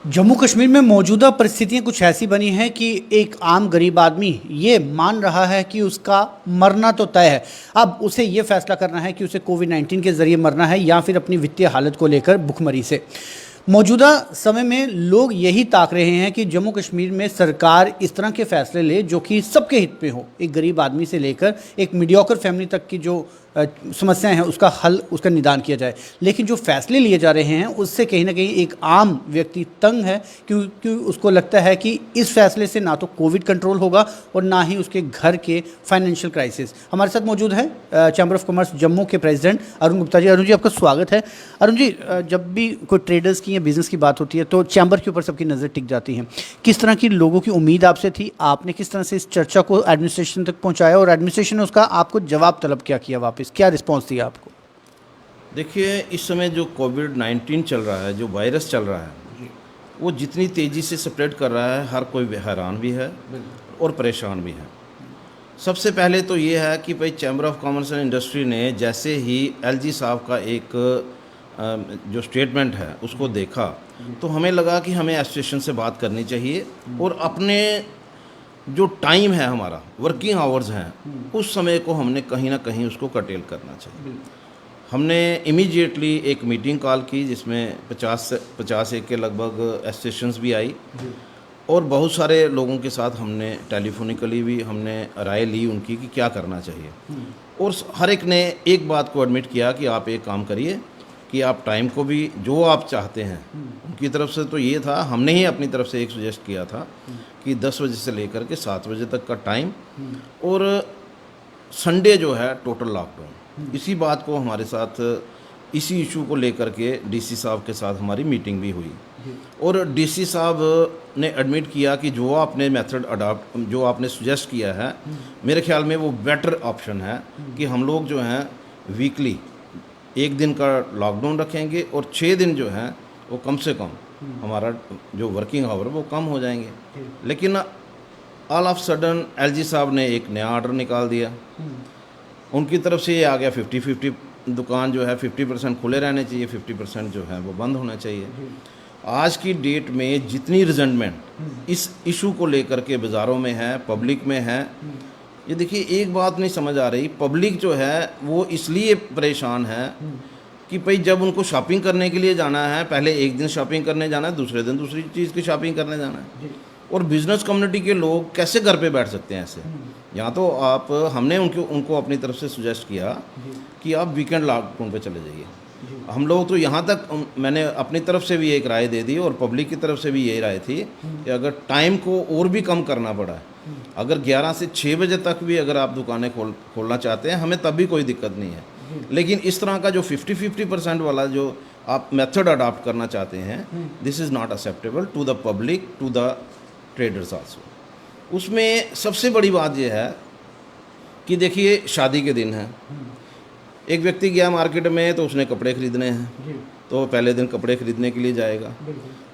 जम्मू कश्मीर में मौजूदा परिस्थितियां कुछ ऐसी बनी हैं कि एक आम गरीब आदमी ये मान रहा है कि उसका मरना तो तय है। अब उसे ये फैसला करना है कि उसे कोविड-19 के ज़रिए मरना है या फिर अपनी वित्तीय हालत को लेकर भुखमरी से। मौजूदा समय में लोग यही ताक रहे हैं कि जम्मू कश्मीर में सरकार इस तरह के फैसले ले जो कि सबके हित में हो, एक गरीब आदमी से लेकर एक मीडियोकर फैमिली तक की जो समस्याएं हैं उसका हल, उसका निदान किया जाए। लेकिन जो फैसले लिए जा रहे हैं उससे कहीं ना कहीं एक आम व्यक्ति तंग है, क्योंकि उसको लगता है कि इस फैसले से ना तो कोविड कंट्रोल होगा और ना ही उसके घर के फाइनेंशियल क्राइसिस। हमारे साथ मौजूद है चैम्बर ऑफ कॉमर्स जम्मू के प्रेसिडेंट अरुण गुप्ता जी। अरुण जी, आपका स्वागत है। अरुण जी, जब भी कोई ट्रेडर्स की या बिजनेस की बात होती है तो चैम्बर के ऊपर सबकी नज़र टिक जाती है। किस तरह की लोगों की उम्मीद आपसे थी, आपने किस तरह से इस चर्चा को एडमिनिस्ट्रेशन तक पहुंचाया और एडमिनिस्ट्रेशन ने उसका आपको जवाब तलब क्या किया, वापस क्या रिस्पॉन्स दिया आपको? देखिए, इस समय जो कोविड-19 चल रहा है, जो वायरस चल रहा है, वो जितनी तेज़ी से स्प्रेड कर रहा है, हर कोई हैरान भी है और परेशान भी है। सबसे पहले तो ये है कि भाई chamber of commerce and industry ने जैसे ही एलजी साहब का एक जो स्टेटमेंट है उसको देखा, तो हमें लगा कि हमें एसोसिएशन से बात करनी चाहिए और अपने जो टाइम है, हमारा वर्किंग आवर्स हैं, उस समय को हमने कहीं ना कहीं उसको कर्टेल करना चाहिए। हमने इमीडिएटली एक मीटिंग कॉल की जिसमें 50 एक के लगभग एसोसिएशंस भी आई और बहुत सारे लोगों के साथ हमने टेलीफोनिकली भी हमने राय ली उनकी कि क्या करना चाहिए। और हर एक ने एक बात को एडमिट किया कि आप एक काम करिए कि आप टाइम को भी जो आप चाहते हैं, उनकी तरफ से तो ये था, हमने ही अपनी तरफ से एक सजेस्ट किया था कि 10 बजे से लेकर के 7 बजे तक का टाइम और संडे जो है टोटल लॉकडाउन। इसी बात को हमारे साथ, इसी इशू को लेकर के डीसी साहब के साथ हमारी मीटिंग भी हुई और डीसी साहब ने एडमिट किया कि जो आपने मेथड अडॉप्ट, जो आपने सुजेस्ट किया है, मेरे ख्याल में वो बेटर ऑप्शन है कि हम लोग जो हैं वीकली 1 दिन का लॉकडाउन रखेंगे और 6 दिन जो हैं वो कम से कम हमारा जो वर्किंग आवर वो कम हो जाएंगे। लेकिन ऑल ऑफ सडन एलजी साहब ने एक नया ऑर्डर निकाल दिया। उनकी तरफ से ये आ गया 50-50, दुकान जो है 50% खुले रहने चाहिए, 50% जो है वो बंद होना चाहिए। आज की डेट में जितनी रिजेंटमेंट इस इशू को लेकर के बाज़ारों में है, पब्लिक में है, ये देखिए एक बात नहीं समझ आ रही, पब्लिक जो है वो इसलिए परेशान है कि भाई जब उनको शॉपिंग करने के लिए जाना है, पहले एक दिन शॉपिंग करने जाना है, दूसरे दिन दूसरी चीज़ की शॉपिंग करने जाना है। और बिज़नेस कम्युनिटी के लोग कैसे घर पे बैठ सकते हैं ऐसे? यहाँ तो आप, हमने उनको अपनी तरफ से सुजेस्ट किया कि आप वीकेंड लॉकडाउन पे चले जाइए। हम लोग तो यहाँ तक, मैंने अपनी तरफ से भी एक राय दे दी और पब्लिक की तरफ से भी यही राय थी कि अगर टाइम को और भी कम करना पड़ा है, अगर 11 से 6 बजे तक भी अगर आप दुकानें खोलना चाहते हैं, हमें तब भी कोई दिक्कत नहीं है। लेकिन इस तरह का जो 50-50% वाला जो आप मेथड अडॉप्ट करना चाहते हैं, this is not acceptable to the public, to the traders also. उसमें सबसे बड़ी बात यह है कि देखिए शादी के दिन है, एक व्यक्ति गया मार्केट में तो उसने कपड़े खरीदने हैं, तो पहले दिन कपड़े खरीदने के लिए जाएगा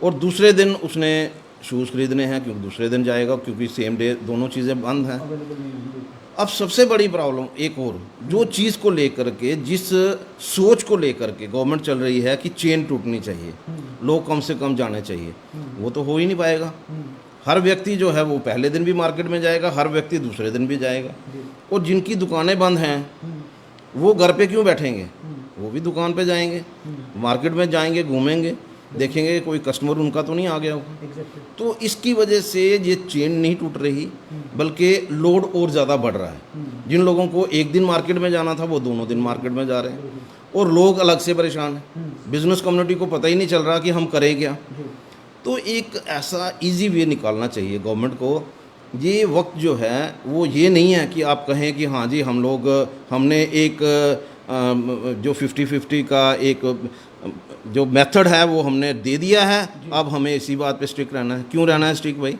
और दूसरे दिन उसने शूज़ खरीदने हैं क्योंकि दूसरे दिन जाएगा, क्योंकि सेम डे दोनों चीज़ें बंद हैं। अब सबसे बड़ी प्रॉब्लम एक और, जो चीज़ को लेकर के, जिस सोच को लेकर के गवर्नमेंट चल रही है कि चेन टूटनी चाहिए, लोग कम से कम जाने चाहिए, वो तो हो ही नहीं पाएगा। हर व्यक्ति जो है वो पहले दिन भी मार्केट में जाएगा, हर व्यक्ति दूसरे दिन भी जाएगा। और जिनकी दुकानें बंद हैं वो घर पे क्यों बैठेंगे, वो भी दुकान पे जाएंगे, मार्केट में जाएंगे, घूमेंगे, देखेंगे कोई कस्टमर उनका तो नहीं आ गया होगा। तो इसकी वजह से ये चेन नहीं टूट रही, बल्कि लोड और ज़्यादा बढ़ रहा है। जिन लोगों को एक दिन मार्केट में जाना था वो दोनों दिन मार्केट में जा रहे हैं और लोग अलग से परेशान हैं। बिजनेस कम्युनिटी को पता ही नहीं चल रहा कि हम करें क्या। तो एक ऐसा इजी वे निकालना चाहिए गवर्नमेंट को। ये वक्त जो है वो ये नहीं है कि आप कहें कि हाँ जी हमने एक जो 50-50 का एक जो मेथड है वो हमने दे दिया है, अब हमें इसी बात पे स्टिक रहना है। क्यों रहना है स्टिक भाई?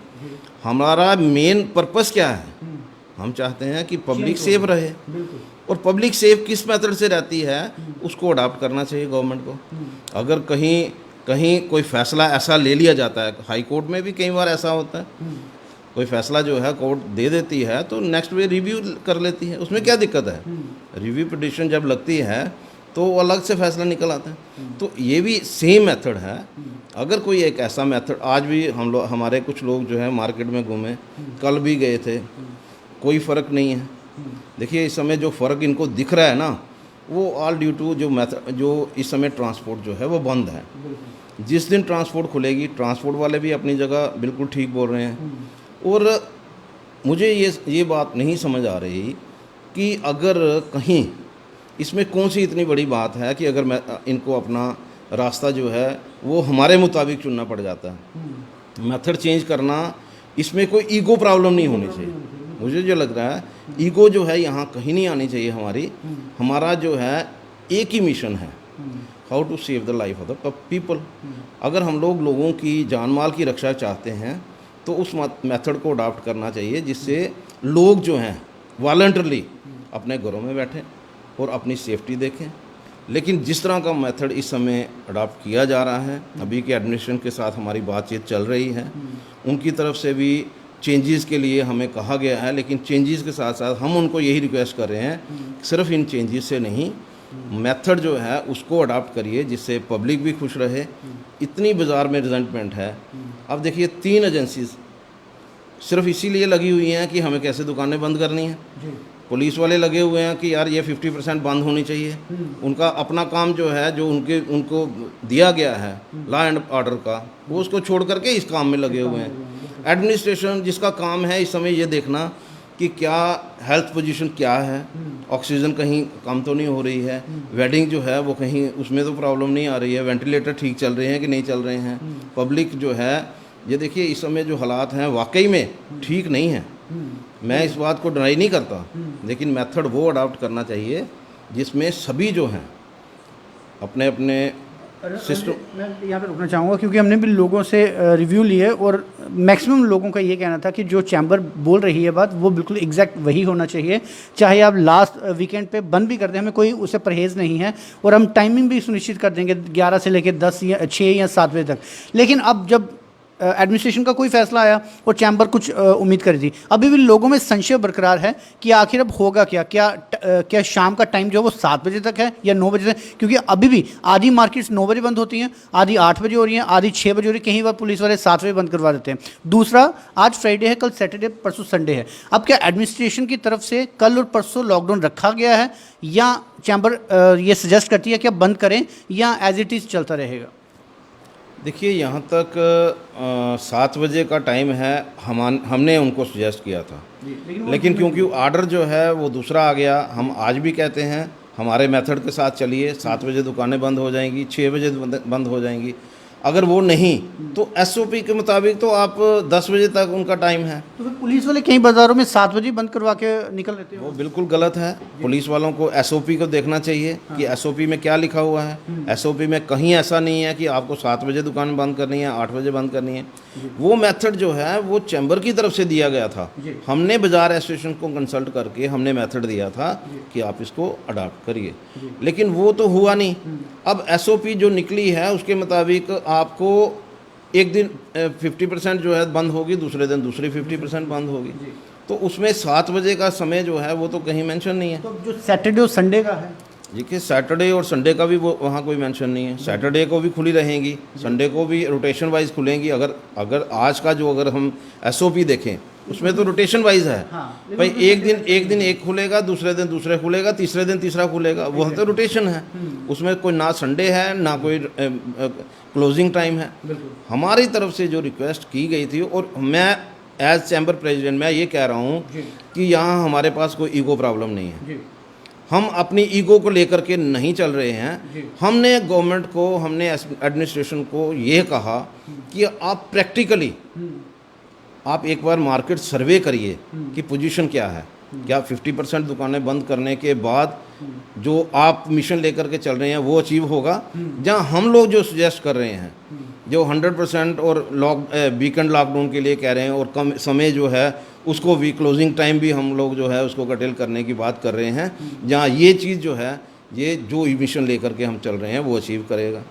हमारा मेन पर्पस क्या है? हम चाहते हैं कि पब्लिक सेफ रहे और पब्लिक सेफ किस मेथड से रहती है उसको अडॉप्ट करना चाहिए गवर्नमेंट को। अगर कहीं कोई फैसला ऐसा ले लिया जाता है, हाई कोर्ट में भी कई बार ऐसा होता है, कोई फैसला जो है कोर्ट दे देती है तो नेक्स्ट वे रिव्यू कर लेती है, उसमें क्या दिक्कत है? रिव्यू पिटिशन जब लगती है तो वो अलग से फैसला निकल आता है। तो ये भी सेम मेथड है। अगर कोई एक ऐसा मेथड, आज भी हम लोग, हमारे कुछ लोग जो है मार्केट में घूमे, कल भी गए थे, कोई फ़र्क नहीं है। देखिए इस समय जो फ़र्क इनको दिख रहा है ना, वो ऑल ड्यू टू जो मेथड, जो इस समय ट्रांसपोर्ट जो है वो बंद है। जिस दिन ट्रांसपोर्ट खुलेगी, ट्रांसपोर्ट वाले भी अपनी जगह बिल्कुल ठीक बोल रहे हैं। और मुझे ये बात नहीं समझ आ रही कि अगर कहीं इसमें कौन सी इतनी बड़ी बात है कि अगर मैं इनको अपना रास्ता जो है वो हमारे मुताबिक चुनना पड़ जाता है। मेथड चेंज करना, इसमें कोई ईगो प्रॉब्लम नहीं होनी चाहिए। मुझे जो लग रहा है ईगो जो है यहाँ कहीं नहीं आनी चाहिए। हमारा जो है एक ही मिशन है, how to save the life of the people. अगर हम लोगों की जान माल की रक्षा चाहते हैं तो उस मेथड को अडॉप्ट करना चाहिए जिससे लोग जो हैं वॉलंटरली अपने घरों में बैठें और अपनी सेफ्टी देखें। लेकिन जिस तरह का मेथड इस समय अडॉप्ट किया जा रहा है, अभी के एडमिनिस्ट्रेशन के साथ हमारी बातचीत चल रही है, उनकी तरफ से भी चेंजेस के लिए हमें कहा गया है। लेकिन चेंजेस के साथ साथ हम उनको यही रिक्वेस्ट कर रहे हैं, सिर्फ इन चेंजेस से नहीं, मेथड जो है उसको अडॉप्ट करिए जिससे पब्लिक भी खुश रहे। इतनी बाज़ार में रिजल्टमेंट है। अब देखिए 3 एजेंसीज सिर्फ इसीलिए लगी हुई हैं कि हमें कैसे दुकानें बंद करनी है। पुलिस वाले लगे हुए हैं कि यार ये 50% बंद होनी चाहिए। उनका अपना काम जो है, जो उनको दिया गया है लॉ एंड ऑर्डर का, वो उसको छोड़ करके इस काम में लगे हुए हैं। एडमिनिस्ट्रेशन जिसका काम है इस समय ये देखना कि क्या हेल्थ पोजीशन क्या है, ऑक्सीजन कहीं कम तो नहीं हो रही है, वेडिंग जो है वो कहीं उसमें तो प्रॉब्लम नहीं आ रही है, वेंटिलेटर ठीक चल रहे हैं कि नहीं चल रहे हैं। पब्लिक जो है, ये देखिए इस समय जो हालात हैं वाकई में ठीक नहीं है। मैं इस बात को डिनाई नहीं करता, लेकिन मेथड वो अडॉप्ट करना चाहिए जिसमें सभी जो हैं अपने अपने सिस्टम। मैं यहाँ पे रुकना चाहूँगा क्योंकि हमने भी लोगों से रिव्यू लिए और मैक्सिमम लोगों का ये कहना था कि जो चैम्बर बोल रही है बात वो बिल्कुल एग्जैक्ट वही होना चाहिए। चाहे आप लास्ट वीकेंड पे बंद भी कर दें, हमें कोई उससे परहेज़ नहीं है और हम टाइमिंग भी सुनिश्चित कर देंगे 11 से लेकर 10 या 6 या 7 बजे तक। लेकिन अब जब एडमिनिस्ट्रेशन का कोई फैसला आया और चैम्बर कुछ उम्मीद करी थी, अभी भी लोगों में संशय बरकरार है कि आखिर अब होगा क्या शाम का टाइम जो है वो 7 बजे तक है या 9 बजे तक, क्योंकि अभी भी आधी मार्केट्स 9 बजे बंद होती हैं, आधी 8 बजे हो रही हैं, आधी 6 बजे हो रही है, कहीं बार पुलिस वाले 7 बजे बंद करवा देते हैं। दूसरा, आज फ्राइडे है, कल सैटरडे, परसों संडे है। अब क्या एडमिनिस्ट्रेशन की तरफ से कल और परसों लॉकडाउन रखा गया है या चैम्बर ये सजेस्ट करती है कि अब बंद करें या एज इट इज़ चलता रहेगा? देखिए यहाँ तक 7 बजे का टाइम है, हमने उनको सजेस्ट किया था, लेकिन क्योंकि ऑर्डर जो है वो दूसरा आ गया। हम आज भी कहते हैं हमारे मेथड के साथ चलिए, 7 बजे दुकानें बंद हो जाएंगी, 6 बजे बंद हो जाएंगी। अगर वो नहीं तो SOP के मुताबिक तो आप 10 बजे तक उनका टाइम है। तो फिर पुलिस वाले कई बाज़ारों में 7 बजे बंद करवा के निकल लेते हैं। वो बिल्कुल गलत है। पुलिस वालों को SOP को देखना चाहिए कि SOP में क्या लिखा हुआ है। SOP में कहीं ऐसा नहीं है कि आपको 7 बजे दुकान बंद करनी है, 8 बजे बंद करनी है। वो मेथड जो है वो चैम्बर की तरफ से दिया गया था। हमने बाजार एसोसिएशन को कंसल्ट करके हमने मेथड दिया था कि आप इसको अडॉप्ट करिए, लेकिन वो तो हुआ नहीं। अब SOP जो निकली है उसके मुताबिक आपको एक दिन 50% जो है बंद होगी, दूसरे दिन दूसरी 50% बंद होगी। तो उसमें 7 बजे का समय जो है वो तो कहीं मेंशन नहीं है। तो जो सैटरडे और संडे का है, देखिए सैटरडे और संडे का भी वो वहाँ कोई मेंशन नहीं है। सैटरडे को भी खुली रहेंगी, संडे को भी रोटेशन वाइज खुलेंगी। अगर आज का जो अगर हम SOP देखें उसमें तो रोटेशन वाइज है। भाई एक दिन एक खुलेगा, दूसरे दिन दूसरे खुलेगा, तीसरे दिन तीसरा खुलेगा, वो तो रोटेशन है। उसमें कोई ना संडे है ना कोई क्लोजिंग टाइम है। हमारी तरफ से जो रिक्वेस्ट की गई थी, और मैं एज चैम्बर प्रेसिडेंट मैं ये कह रहा हूँ कि यहाँ हमारे पास कोई ईगो प्रॉब्लम नहीं है। हम अपनी ईगो को लेकर के नहीं चल रहे हैं। हमने गवर्नमेंट को, हमने एडमिनिस्ट्रेशन को ये कहा कि आप प्रैक्टिकली आप एक बार मार्केट सर्वे करिए कि पोजीशन क्या है। क्या 50% दुकानें बंद करने के बाद जो आप मिशन लेकर के चल रहे हैं वो अचीव होगा? जहां हम लोग जो सजेस्ट कर रहे हैं, जो 100% और वीकेंड लॉकडाउन के लिए कह रहे हैं, और कम समय जो है उसको भी क्लोजिंग टाइम भी हम लोग जो है उसको कटेल करने की बात कर रहे हैं, जहां ये चीज़ जो है, ये जो मिशन लेकर के हम चल रहे हैं वो अचीव करेगा।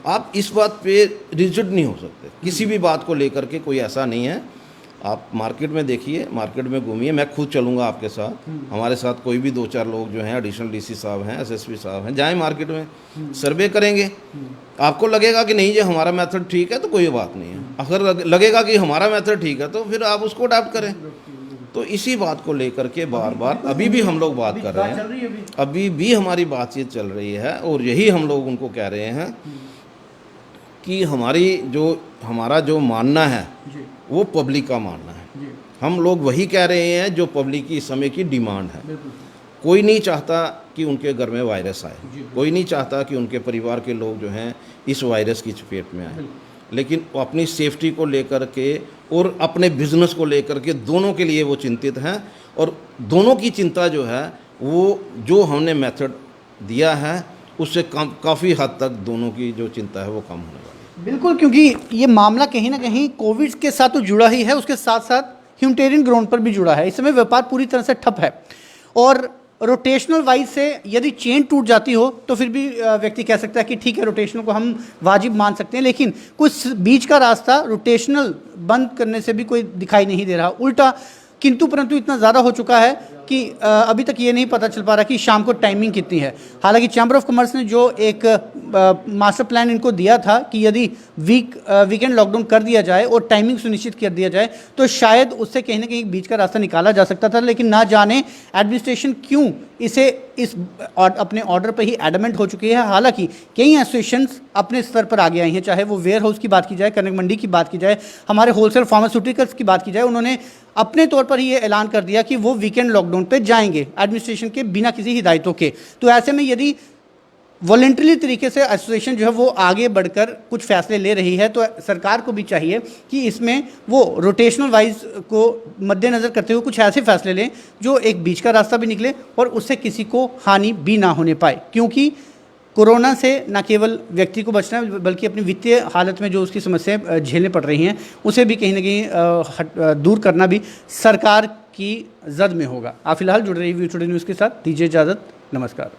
आप इस बात पे रिजिड नहीं हो सकते, किसी भी बात को लेकर के कोई ऐसा नहीं है। आप मार्केट में देखिए, मार्केट में घूमिए, मैं खुद चलूँगा आपके साथ, हमारे साथ कोई भी 2-4 लोग जो हैं, एडिशनल डीसी साहब हैं, एसएसपी साहब हैं, जाएं मार्केट में, सर्वे करेंगे। आपको लगेगा कि नहीं ये हमारा मेथड ठीक है तो कोई बात नहीं है, अगर लगेगा कि हमारा मेथड ठीक है तो फिर आप उसको अडॉप्ट करें। तो इसी बात को लेकर के बार बार अभी भी हम लोग बात कर रहे हैं, अभी भी हमारी बातचीत चल रही है और यही हम लोग उनको कह रहे हैं कि हमारा जो मानना है वो पब्लिक का मानना है। हम लोग वही कह रहे हैं जो पब्लिक की इस समय की डिमांड है। कोई नहीं चाहता कि उनके घर में वायरस आए, कोई नहीं चाहता कि उनके परिवार के लोग जो हैं इस वायरस की चपेट में आए, लेकिन वो अपनी सेफ्टी को लेकर के और अपने बिजनेस को लेकर के दोनों के लिए वो चिंतित हैं। और दोनों की चिंता जो है वो जो हमने मेथड दिया है उससे काफ़ी हद तक दोनों की जो चिंता है वो कम होने वाली है। बिल्कुल, क्योंकि ये मामला कहीं ना कहीं कोविड के साथ तो जुड़ा ही है, उसके साथ साथ ह्यूमैनिटेरियन ग्राउंड पर भी जुड़ा है। इस समय व्यापार पूरी तरह से ठप है और रोटेशनल वाइज से यदि चेन टूट जाती हो तो फिर भी व्यक्ति कह सकता है कि ठीक है, रोटेशनल को हम वाजिब मान सकते हैं, लेकिन कुछ बीच का रास्ता रोटेशनल बंद करने से भी कोई दिखाई नहीं दे रहा। उल्टा किंतु परंतु इतना ज़्यादा हो चुका है कि अभी तक ये नहीं पता चल पा रहा कि शाम को टाइमिंग कितनी है। हालांकि चैम्बर ऑफ कॉमर्स ने जो एक मास्टर प्लान इनको दिया था कि यदि वीकेंड लॉकडाउन कर दिया जाए और टाइमिंग सुनिश्चित कर दिया जाए तो शायद उससे कहीं ना कहीं बीच का रास्ता निकाला जा सकता था, लेकिन ना जाने एडमिनिस्ट्रेशन क्यों इसे अपने ऑर्डर पर ही एडमेंट हो चुकी है। हालांकि कई एसोसिएशंस अपने स्तर पर आगे आई हैं, चाहे वो वेयर हाउस की बात की जाए, कनक मंडी की बात की जाए, हमारे होलसेल फार्मास्यूटिकल्स की बात की जाए, उन्होंने अपने तौर पर ही ये ऐलान कर दिया कि वो वीकेंड लॉकडाउन पे जाएंगे एडमिनिस्ट्रेशन के बिना किसी हिदायतों के। तो ऐसे में यदि वॉलंटरी तरीके से एसोसिएशन जो है वो आगे बढ़कर कुछ फैसले ले रही है तो सरकार को भी चाहिए कि इसमें वो रोटेशनल वाइज को मद्देनज़र करते हुए कुछ ऐसे फैसले लें जो एक बीच का रास्ता भी निकले और उससे किसी को हानि भी ना होने पाए। क्योंकि कोरोना से न केवल व्यक्ति को बचना है बल्कि अपनी वित्तीय हालत में जो उसकी समस्याएं झेलने पड़ रही हैं उसे भी कहीं ना कहीं दूर करना भी सरकार की जद में होगा। आप फिलहाल जुड़ रही वीडियो न्यूज़ के साथ, दीजिए इजाज़त, नमस्कार।